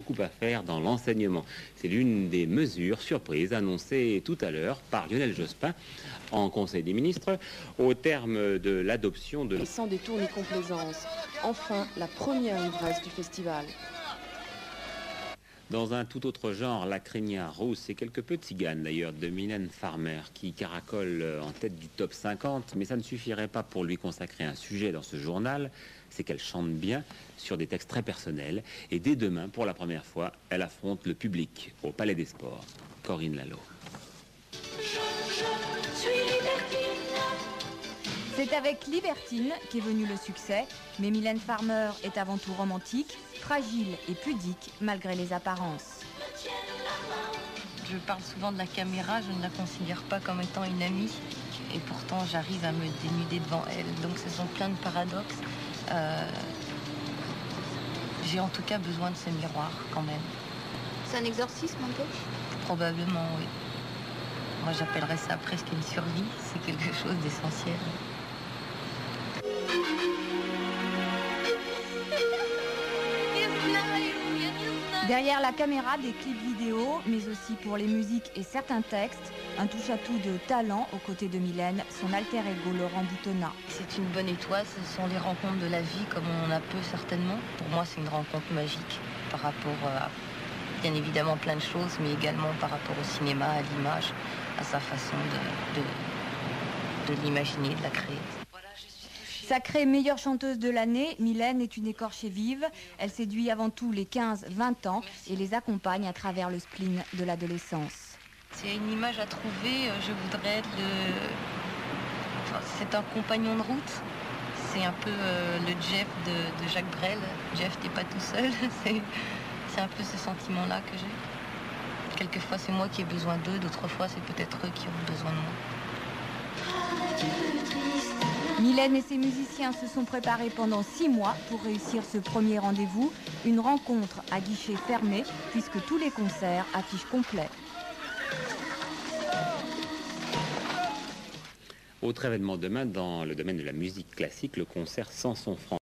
beaucoup à faire dans l'enseignement. C'est l'une des mesures surprises annoncées tout à l'heure par Lionel Jospin en Conseil des ministres au terme de l'adoption de... Et sans détour ni complaisance. Enfin, la première ivresse du festival. Dans un tout autre genre, la crinière rousse et quelque peu tzigane d'ailleurs de Mylène Farmer qui caracole en tête du top 50, mais ça ne suffirait pas pour lui consacrer un sujet dans ce journal, c'est qu'elle chante bien sur des textes très personnels et dès demain, pour la première fois, elle affronte le public au Palais des Sports. Corinne Lalo. C'est avec Libertine qu'est venu le succès, mais Mylène Farmer est avant tout romantique, fragile et pudique malgré les apparences. Je parle souvent de la caméra, je ne la considère pas comme étant une amie et pourtant j'arrive à me dénuder devant elle. Donc ce sont plein de paradoxes. J'ai en tout cas besoin de ce miroir quand même. C'est un exorcisme un peu ? Probablement, oui. Moi j'appellerais ça presque une survie, c'est quelque chose d'essentiel. Derrière la caméra, des clips vidéo, mais aussi pour les musiques et certains textes, un touche-à-tout de talent aux côtés de Mylène, son alter ego Laurent Boutonnat. C'est une bonne étoile, ce sont les rencontres de la vie comme on en a peu certainement. Pour moi, c'est une rencontre magique par rapport à, bien évidemment, plein de choses, mais également par rapport au cinéma, à l'image, à sa façon de l'imaginer, de la créer. Sacrée meilleure chanteuse de l'année, Mylène est une écorchée vive. Elle séduit avant tout les 15-20 ans et les accompagne à travers le spleen de l'adolescence. C'est une image à trouver, je voudrais être c'est un compagnon de route. C'est un peu le Jeff de Jacques Brel. Jeff, t'es pas tout seul. C'est un peu ce sentiment-là que j'ai. Quelquefois, c'est moi qui ai besoin d'eux, d'autres fois, c'est peut-être eux qui ont besoin de moi. Mylène et ses musiciens se sont préparés pendant 6 mois pour réussir ce premier rendez-vous. Une rencontre à guichet fermé puisque tous les concerts affichent complet. Autre événement demain dans le domaine de la musique classique, le concert Samson France.